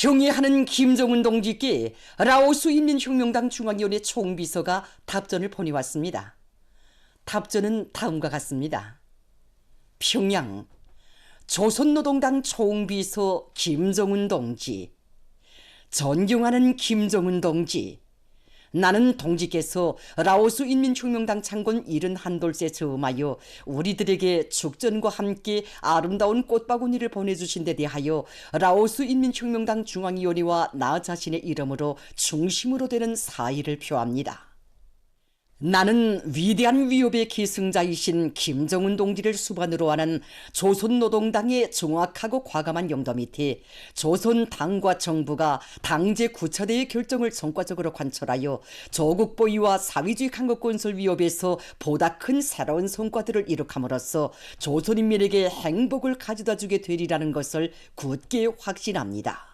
경애하는 김정은 동지께 라오스 인민혁명당 중앙위원회 총비서가 답전을 보내왔습니다. 답전은 다음과 같습니다. 평양 조선노동당 총비서 김정은 동지, 존경하는 김정은 동지, 나는 동지께서 라오스 인민혁명당 창건 71돌째 즈음하여 우리들에게 축전과 함께 아름다운 꽃바구니를 보내주신 데 대하여 라오스 인민혁명당 중앙위원회와 나 자신의 이름으로 중심으로 되는 사의를 표합니다. 나는 위대한 위협의 기승자이신 김정은 동지를 수반으로 하는 조선노동당의 정확하고 과감한 영도 밑에 조선 당과 정부가 당제 구차대의 결정을 성과적으로 관철하여 조국 보위와 사회주의 강국 건설 위협에서 보다 큰 새로운 성과들을 이룩함으로써 조선인민에게 행복을 가져다 주게 되리라는 것을 굳게 확신합니다.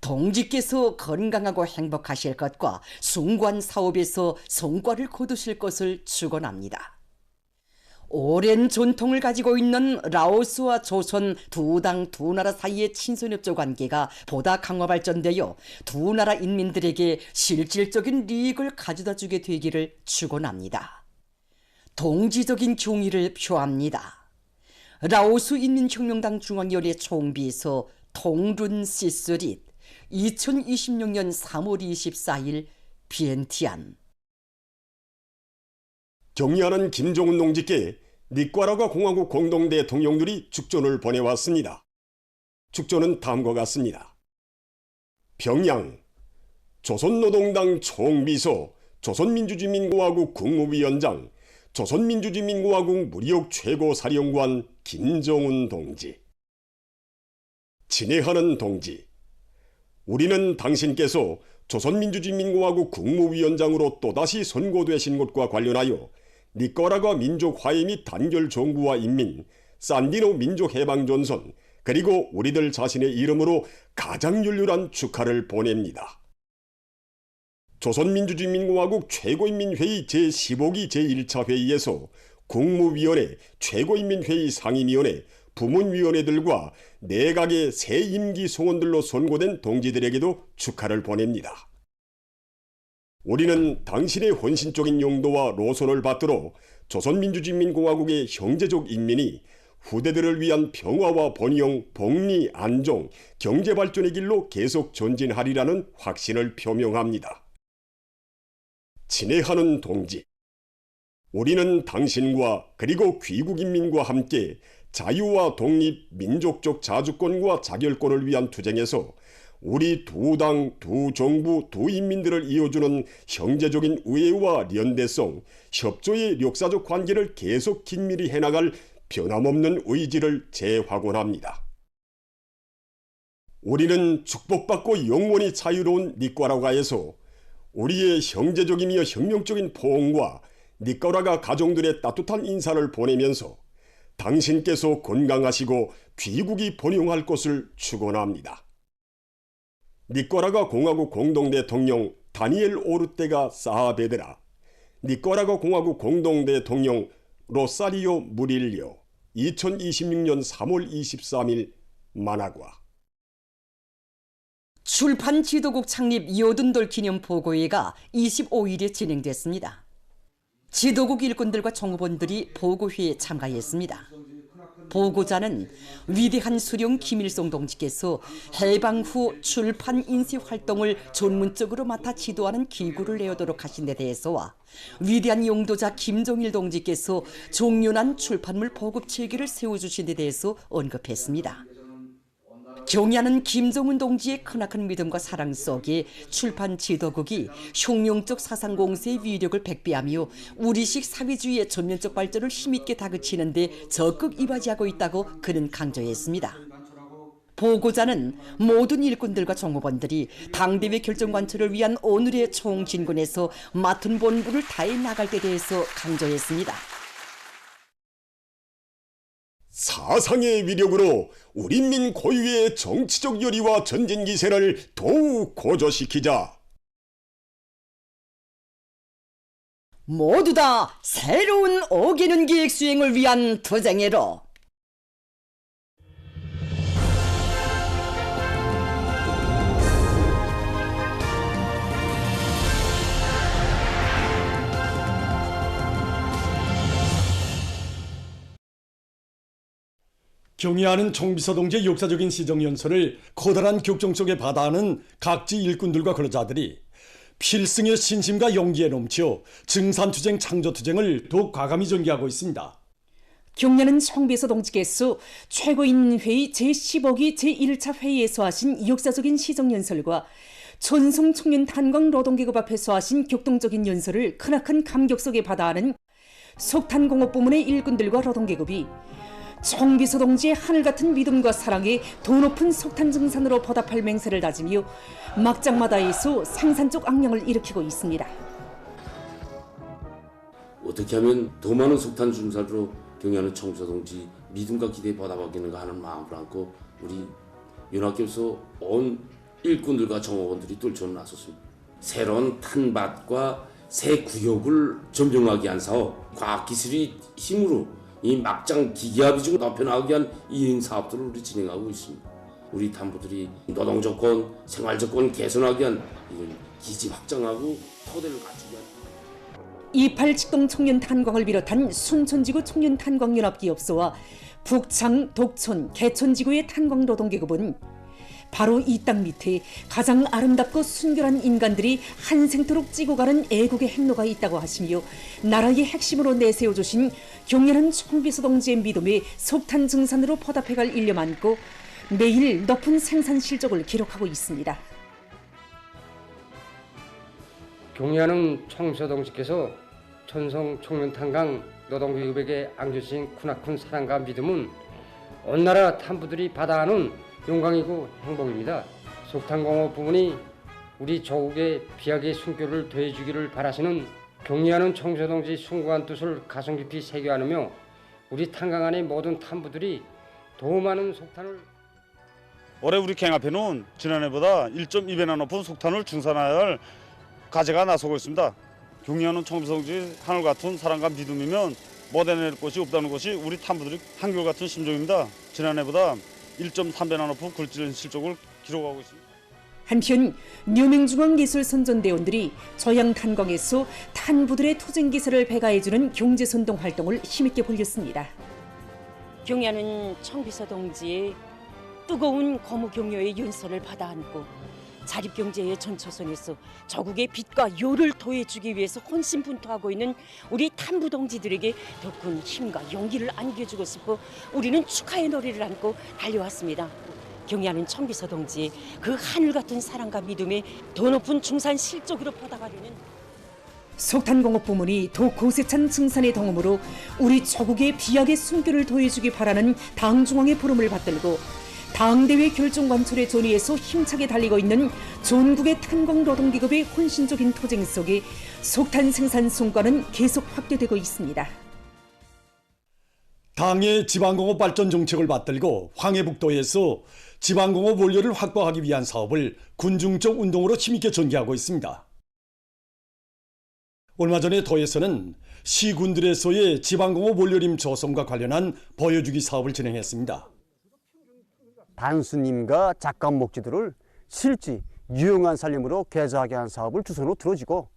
동지께서 건강하고 행복하실 것과 숭고한 사업에서 성과를 거두실 것을 축원합니다. 오랜 전통을 가지고 있는 라오스와 조선 두 당 두 나라 사이의 친선협조 관계가 보다 강화 발전되어 두 나라 인민들에게 실질적인 이익을 가져다 주게 되기를 축원합니다. 동지적인 경의를 표합니다. 라오스 인민혁명당 중앙위원회 총비서 통룬 시스릿 2026년 3월 24일 비엔티안. 경의하는 김정은 동지께 니카라과 공화국 공동대통령들이 축전을 보내왔습니다. 축전은 다음과 같습니다. 평양 조선노동당 총비서, 조선민주주의민공화국 국무위원장, 조선민주주의민공화국 무력 최고사령관 김정은 동지. 친애하는 동지, 우리는 당신께서 조선민주주의민공화국 국무위원장으로 또다시 선고되신 것과 관련하여 니카라과 민족화해 및 단결 정부와 인민, 산디노 민족해방전선, 그리고 우리들 자신의 이름으로 가장 열렬한 축하를 보냅니다. 조선민주주의민공화국 최고인민회의 제15기 제1차 회의에서 국무위원회, 최고인민회의 상임위원회, 부문위원회들과 내각의 새 임기 송원들로 선고된 동지들에게도 축하를 보냅니다. 우리는 당신의 헌신적인 용도와 노선을 받들어 조선민주주의민공화국의 형제적 인민이 후대들을 위한 평화와 번영, 복리, 안정, 경제발전의 길로 계속 전진하리라는 확신을 표명합니다. 친애하는 동지, 우리는 당신과 그리고 귀국인민과 함께 자유와 독립, 민족적 자주권과 자결권을 위한 투쟁에서 우리 두 당, 두 정부, 두 인민들을 이어주는 형제적인 우애와 연대성, 협조의 역사적 관계를 계속 긴밀히 해나갈 변함없는 의지를 재확언합니다. 우리는 축복받고 영원히 자유로운 니카라과에서 우리의 형제적이며 혁명적인 포옹과 니카라과 가정들의 따뜻한 인사를 보내면서 당신께서 건강하시고 귀국이 번영할 것을 축원합니다. 니카라과 공화국 공동대통령 다니엘 오르테가 사아베드라, 니카라과 공화국 공동대통령 로사리오 무릴리오 2026년 3월 23일 마나과. 출판 지도국 창립 80돌 기념 보고회가 25일에 진행됐습니다. 지도국 일꾼들과 정보원들이 보고회에 참가했습니다. 보고자는 위대한 수령 김일성 동지께서 해방 후 출판 인쇄 활동을 전문적으로 맡아 지도하는 기구를 내어도록 하신 데 대해서와 위대한 용도자 김정일 동지께서 종려난 출판물 보급 체계를 세워주신 데 대해서 언급했습니다. 경의하는 김정은 동지의 크나큰 믿음과 사랑 속에 출판 지도국이 혁명적 사상 공세의 위력을 백배하며 우리식 사회주의의 전면적 발전을 힘있게 다그치는 데 적극 이바지하고 있다고 그는 강조했습니다. 보고자는 모든 일꾼들과 정보원들이 당대회 결정 관철을 위한 오늘의 총진군에서 맡은 본분을 다해 나갈 때 대해서 강조했습니다. 사상의 위력으로 우리민 고유의 정치적 열의와 전진 기세를 더욱 고조시키자. 모두 다 새로운 어기는 계획 수행을 위한 투쟁으로 경의하는 청비서동지의 역사적인 시정연설을 커다란 격정 속에 받아하는 각지 일꾼들과 근로자들이 필승의 신심과 용기에 넘쳐 증산투쟁, 창조투쟁을 더욱 과감히 전개하고 있습니다. 경려는 청비서동지께서 최고인회의 제15기 제1차 회의에서 하신 역사적인 시정연설과 전송청년 탄광 노동계급 앞에서 하신 격동적인 연설을 크나큰 감격 속에 받아하는 석탄공업부문의 일꾼들과 노동계급이 청비서동지의 하늘같은 믿음과 사랑에 더 높은 석탄증산으로 보답할 맹세를 다지며 막장마다에서 생산적 악령을 일으키고 있습니다. 어떻게 하면 더 많은 석탄 증산으로 경의하는 청비서동지 믿음과 기대에 보답하겠는가 하는 마음을 안고 우리 연합교에서 온 일꾼들과 정업원들이 뚫쳐 나섰습니다. 새로운 탄밭과 새 구역을 점령하기 위한 사업, 과학기술의 힘으로 이 막장 기계화 비중을 높여나가기 위한 이행 사업들을 우리 진행하고 있습니다. 우리 탄부들이 노동조건, 생활조건 개선하기 위한 이런 기지 확장하고 토대를 갖추기 위한 28 직동 청년 탄광을 비롯한 순천지구 청년 탄광연합기업소와 북창, 독촌, 개천지구의 탄광노동계급은 바로 이 땅 밑에 가장 아름답고 순결한 인간들이 한생토록 찌고 가는 애국의 행로가 있다고 하시며 나라의 핵심으로 내세워주신 경연한 청비서동지의 믿음에 석탄 증산으로 보답해갈 일념 안고 매일 높은 생산 실적을 기록하고 있습니다. 경의하는 청비서동지께서 천성 청년탄광 노동계급에게 안겨주신 크나큰 사랑과 믿음은 온 나라 탄부들이 받아하는 영광이고 행복입니다. 석탄공업 부문이 우리 조국의 비약의 숨결을 더해주기를 바라시는 경의하는 청비서동지 숭고한 뜻을 가슴 깊이 새겨 안으며 우리 탄광 안의 모든 탄부들이 더 많은 석탄을 올해 우리 경합회는 지난해보다 1.2배나 높은 석탄을 증산해야 할 과제가 나서고 있습니다. 경의하는 청비서동지 하늘 같은 사랑과 믿음이면 못해낼 것이 없다는 것이 우리 탄부들의 한결같은 심정입니다. 지난해보다 1.3배나 높은 굴지른 실적을 기록하고 있습니다. 한편 류명중앙예술선전대원들이 저양탄광에서 탄부들의 투쟁기세를 배가해주는 경제선동 활동을 힘있게 벌였습니다. 경의하는 청비서동지의 뜨거운 거무경려의 윤서를 받아안고 자립경제의 전초선에서 저국의 빛과 요를 더해주기 위해서 혼신분투하고 있는 우리 탄부동지들에게 더 큰 힘과 용기를 안겨주고 싶어 우리는 축하의 노래를 안고 달려왔습니다. 경의하는 청비서동지의 그 하늘같은 사랑과 믿음에 더 높은 중산 실적으로 보답하려는 석탄공업 부문이 더 고세찬 증산의 동음으로 우리 조국의 비약의 숨결을 더해주기 바라는 당중앙의 부름을 받들고 당대회 결정관철의 전위에서 힘차게 달리고 있는 전국의 탄광노동기업의 혼신적인 투쟁 속에 석탄 생산 성과는 계속 확대되고 있습니다. 당의 지방공업 발전 정책을 받들고 황해북도에서 지방공업 원료를 확보하기 위한 사업을 군중적 운동으로 힘있게 전개하고 있습니다. 얼마 전에 도에서는 시군들에서의 지방공업 원료림 조성과 관련한 보여주기 사업을 진행했습니다. 단수님과 작감 목지들을 실제 유용한 살림으로 개조하게 한 사업을 두 손으로 들어주고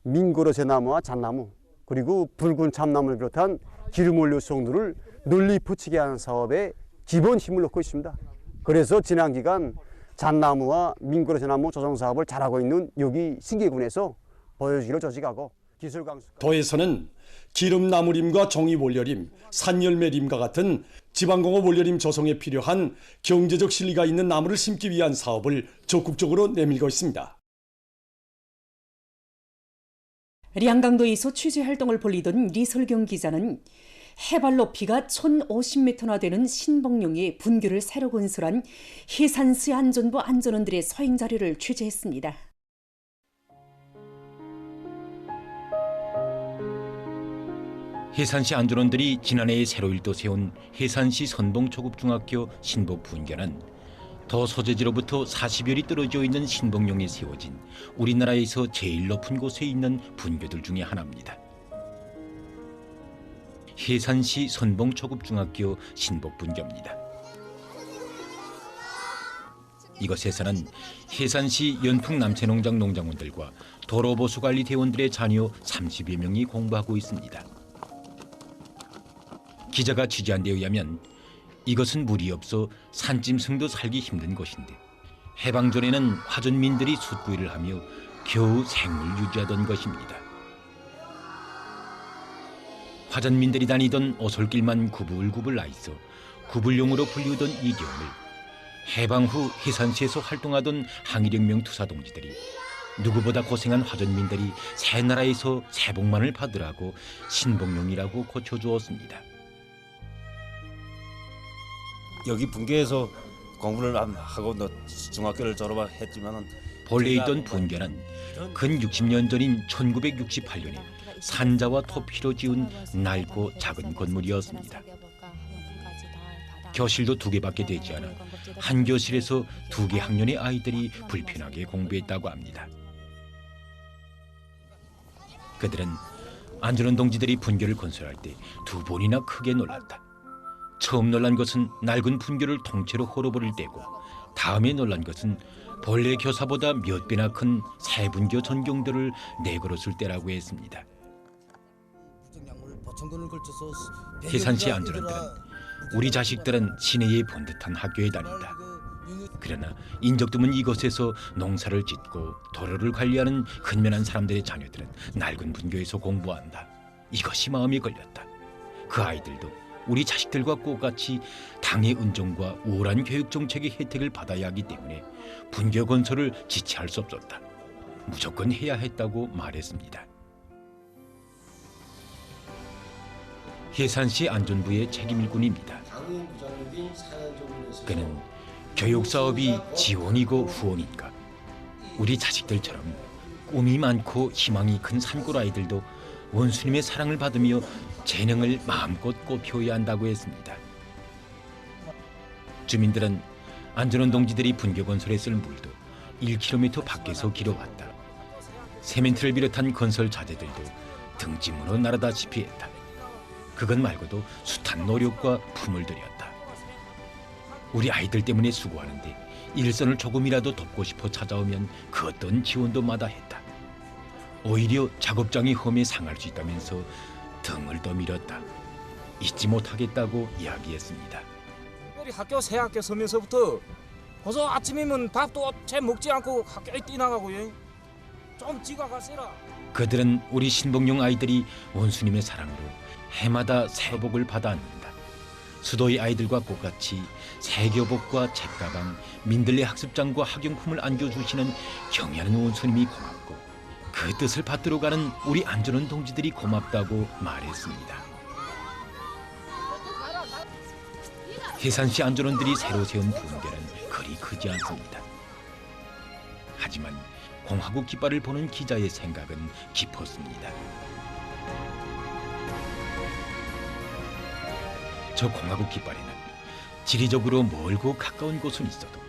민고로쇠 나무와 잣나무 그리고 붉은 참나무를 비롯한 기름원료 수송들을 널리 퍼치게 하는 사업에 기본 힘을 넣고 있습니다. 그래서 지난 기간 잣나무와 민고로쇠 나무 조성 사업을 잘하고 있는 여기 신계군에서 보여주기를 조직하고 기술 강수. 도에서는 기름나무림과 종이원료림, 산열매림과 같은 지방공업 원료림 조성에 필요한 경제적 실리가 있는 나무를 심기 위한 사업을 적극적으로 내밀고 있습니다. 량강도에서 취재활동을 벌이던 리설경 기자는 해발 높이가 1050m나 되는 신봉룡의 분교를 새로 건설한 해산시 안전부 안전원들의 서행 자료를 취재했습니다. 해산시 안전원들이 지난해에 새로 일도 세운 해산시 선봉초급중학교 신복 분교는 더 소재지로부터 40여리 떨어져 있는 신봉룡에 세워진 우리나라에서 제일 높은 곳에 있는 분교들 중에 하나입니다. 해산시 선봉초급중학교 신복분교입니다. 이곳에서는 해산시 연풍남채농장 농장원들과 도로보수관리 대원들의 자녀 30여 명이 공부하고 있습니다. 기자가 취재한 데 의하면 이것은 물이 없어 산짐승도 살기 힘든 곳인데 해방 전에는 화전민들이 숯구이를 하며 겨우 생을 유지하던 것입니다. 화전민들이 다니던 오솔길만 구불구불 나 있어 구불용으로 불리우던 이 겨울, 해방 후 해산시에서 활동하던 항일혁명 투사동지들이 누구보다 고생한 화전민들이 새 나라에서 새복만을 받으라고 신복용이라고 고쳐주었습니다. 여기 분교에서 공부를 하고 중학교를 졸업했지만은 본래 있던 분교는 근 60년 전인 1968년에 산자와 토피로 지은 낡고 작은 건물이었습니다. 교실도 2개밖에 되지 않아 한 교실에서 2개 학년의 아이들이 불편하게 공부했다고 합니다. 그들은 안전원 동지들이 분교를 건설할 때 2번이나 크게 놀랐다. 처음 놀란 것은 낡은 분교를 통째로 헐어버릴 때고, 다음에 놀란 것은 본래 교사보다 몇 배나 큰 새 분교 전경들을 내걸었을 때라고 했습니다. 해산시 안전원들은 우리 자식들은 시내에 본 듯한 학교에 다닌다. 그러나 인적 드문 이곳에서 농사를 짓고 도로를 관리하는 근면한 사람들의 자녀들은 낡은 분교에서 공부한다. 이것이 마음에 걸렸다. 그 아이들도 우리 자식들과 똑같이 당의 은총과 우월한 교육 정책의 혜택을 받아야 하기 때문에 분교 건설을 지체할 수 없었다. 무조건 해야 했다고 말했습니다. 해산시 안전부의 책임일꾼입니다. 그는 교육 사업이 지원이고 후원인가? 우리 자식들처럼 꿈이 많고 희망이 큰 산골 아이들도 원수님의 사랑을 받으며 재능을 마음껏 꽃피워야 한다고 했습니다. 주민들은 안전원 동지들이 분교 건설에 쓸 물도 1km 밖에서 길어왔다. 세멘트를 비롯한 건설 자재들도 등짐으로 나르다시피 했다. 그것 말고도 숱한 노력과 품을 들였다. 우리 아이들 때문에 수고하는데 일선을 조금이라도 돕고 싶어 찾아오면 그 어떤 지원도 마다했다. 오히려 작업장이 험해 상할 수 있다면서 등을 떠밀었다. 잊지 못하겠다고 이야기했습니다. 특별히 학교 새 학교 서면서부터 벌써 아침이면 밥도 채 먹지 않고 학교에 뛰나가고요. 좀 지각하세라. 그들은 우리 신복용 아이들이 원수님의 사랑으로 해마다 새 복을 받아안는다. 수도의 아이들과 똑같이 새 교복과 책가방, 민들레 학습장과 학용품을 안겨주시는 경애하는 원수님이 고맙고 그 뜻을 받들어 가는 우리 안전원 동지들이 고맙다고 말했습니다. 해산시 안전원들이 새로 세운 분교는 그리 크지 않습니다. 하지만 공화국 깃발을 보는 기자의 생각은 깊었습니다. 저 공화국 깃발에는 지리적으로 멀고 가까운 곳은 있어도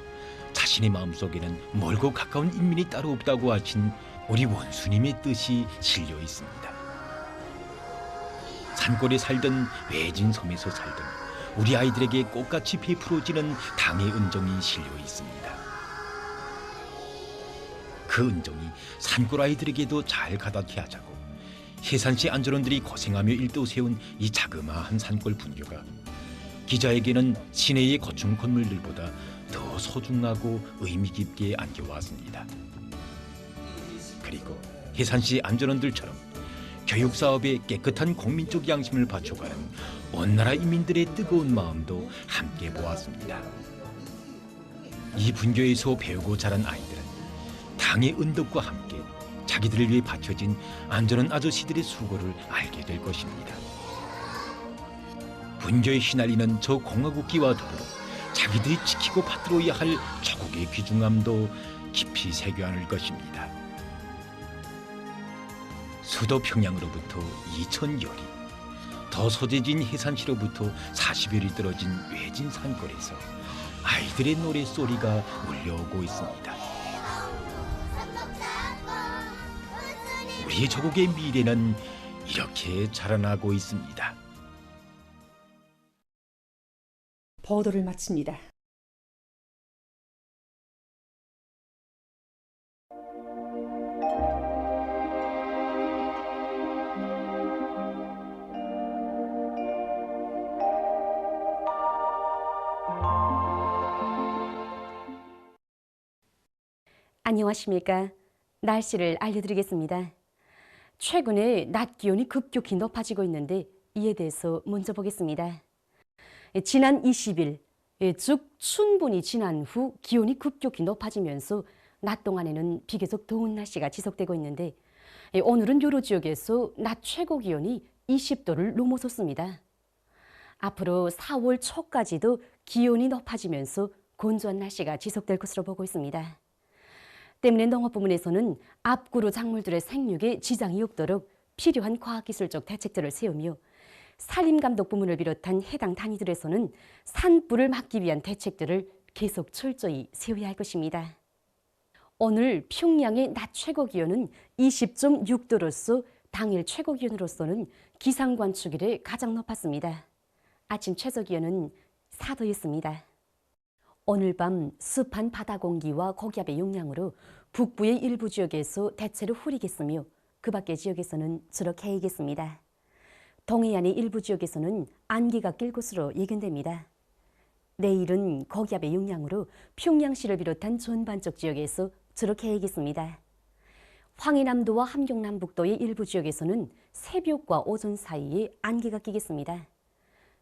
자신의 마음속에는 멀고 가까운 인민이 따로 없다고 하신 우리 원수님의 뜻이 실려 있습니다. 산골에 살던 외진 섬에서 살던 우리 아이들에게 꽃같이 베풀어지는 당의 은정이 실려 있습니다. 그 은정이 산골 아이들에게도 잘 가닿게 하자고 해산시 안전원들이 고생하며 일도 세운 이 자그마한 산골 분교가 기자에게는 시내의 고층 건물들보다 더 소중하고 의미 깊게 안겨왔습니다. 그리고 해산시 안전원들처럼 교육 사업에 깨끗한 국민적 양심을 바쳐가는 온 나라 인민들의 뜨거운 마음도 함께 보았습니다. 이 분교에서 배우고 자란 아이들은 당의 은덕과 함께 자기들을 위해 바쳐진 안전원 아저씨들의 수고를 알게 될 것입니다. 분교에 휘날리는 저 공화국기와 더불어 자기들이 지키고 받들어야 할 조국의 귀중함도 깊이 새겨안을 것입니다. 수도 평양으로부터 2000여리, 더 소재진 해산시로부터 40여리 떨어진 외진 산골에서 아이들의 노랫소리가 울려오고 있습니다. 우리 조국의 미래는 이렇게 자라나고 있습니다. 보도를 마칩니다. 안녕하십니까. 날씨를 알려드리겠습니다. 최근에 낮 기온이 급격히 높아지고 있는데 이에 대해서 먼저 보겠습니다. 지난 20일, 즉 춘분이 지난 후 기온이 급격히 높아지면서 낮 동안에는 비교적 더운 날씨가 지속되고 있는데 오늘은 여러 지역에서 낮 최고 기온이 20도를 넘어섰습니다. 앞으로 4월 초까지도 기온이 높아지면서 건조한 날씨가 지속될 것으로 보고 있습니다. 때문에 농업 부문에서는 앞구로 작물들의 생육에 지장이 없도록 필요한 과학기술적 대책들을 세우며 산림감독 부문을 비롯한 해당 단위들에서는 산불을 막기 위한 대책들을 계속 철저히 세워야 할 것입니다. 오늘 평양의 낮 최고 기온은 20.6도로서 당일 최고 기온으로서는 기상관측 이래 가장 높았습니다. 아침 최저 기온은 4도였습니다. 오늘 밤 습한 바다 공기와 고기압의 영향으로 북부의 일부 지역에서 대체로 흐리겠으며 그 밖의 지역에서는 주로 개이겠습니다. 동해안의 일부 지역에서는 안개가 낄 것으로 예견됩니다. 내일은 고기압의 영향으로 평양시를 비롯한 전반적 지역에서 주로 개이겠습니다. 황해남도와 함경남북도의 일부 지역에서는 새벽과 오전 사이에 안개가 끼겠습니다.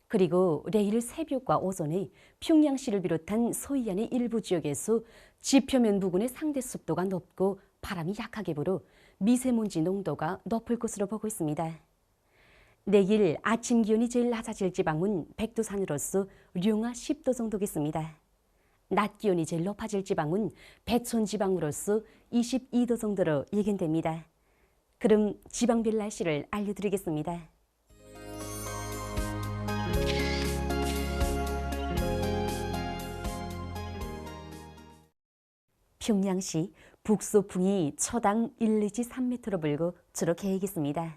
그리고 내일 새벽과 오전에 평양시를 비롯한 서해안의 일부 지역에서 지표면 부근의 상대 습도가 높고 바람이 약하게 불어 미세먼지 농도가 높을 것으로 보고 있습니다. 내일 아침 기온이 제일 낮아질 지방은 백두산으로서 령화 10도 정도겠습니다. 낮 기온이 제일 높아질 지방은 배촌 지방으로서 22도 정도로 예견됩니다. 그럼 지방별 날씨를 알려드리겠습니다. 평양시 북소풍이 초당 1, 내지 3m로 불고 주로 개이겠습니다.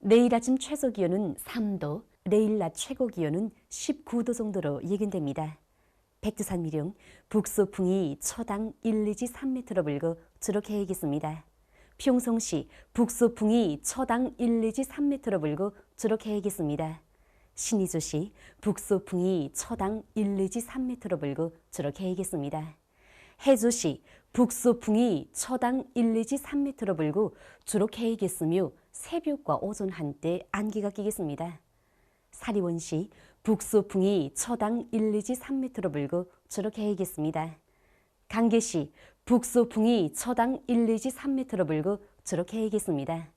내일 아침 최저 기온은 3도, 내일 낮 최고 기온은 19도 정도로 예견됩니다. 백두산 미령 북소풍이 초당 1, 내지 3m로 불고 주로 개이겠습니다. 평성시 북소풍이 초당 1, 내지 3m로 불고 주로 개이겠습니다. 신의주시 북소풍이 초당 1, 내지 3m로 불고 주로 개이겠습니다. 해주시 북소풍이 초당 1, 내지 3m로 불고 주로 개이겠으며 새벽과 오전 한때 안개가 끼겠습니다. 사리원시 북소풍이 초당 1, 내지 3m로 불고 주로 개이겠습니다. 강계시 북소풍이 초당 1, 내지 3m로 불고 주로 개이겠습니다.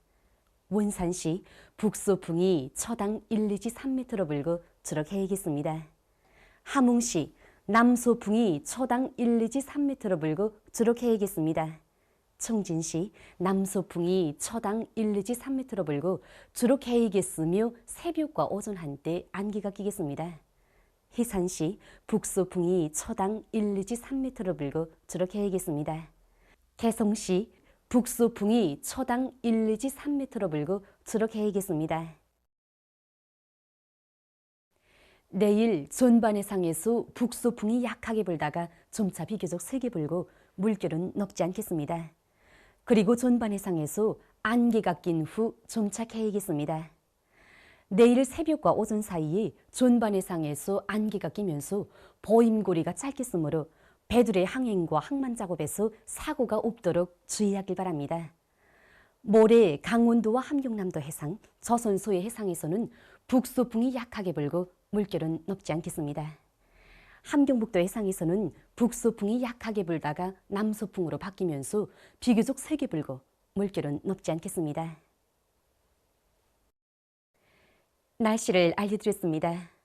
원산시 북소풍이 초당 1, 내지 3m로 불고 주로 개이겠습니다. 함흥시 남소풍이 초당 1, 내지 3m로 불고 주로 개이겠습니다. 청진시 남소풍이 초당 1, 내지 3m로 불고 주로 개이겠으며 새벽과 오전 한때 안개가 끼겠습니다. 해산시 북소풍이 초당 1, 내지 3m로 불고 주로 개이겠습니다. 개성시 북소풍이 초당 1, 내지 3m로 불고 주로 개이겠습니다. 내일 전반 해상에서 북소풍이 약하게 불다가 점차 비교적 세게 불고 물결은 높지 않겠습니다. 그리고 전반 해상에서 안개가 낀 후 점차 개이겠습니다. 내일 새벽과 오전 사이에 전반 해상에서 안개가 끼면서 보임고리가 짧겠으므로 배들의 항행과 항만 작업에서 사고가 없도록 주의하길 바랍니다. 모레 강원도와 함경남도 해상, 조선소의 해상에서는 북소풍이 약하게 불고 물결은 높지 않겠습니다. 함경북도 해상에서는 북소풍이 약하게 불다가 남소풍으로 바뀌면서 비교적 세게 불고 물결은 높지 않겠습니다. 날씨를 알려드렸습니다.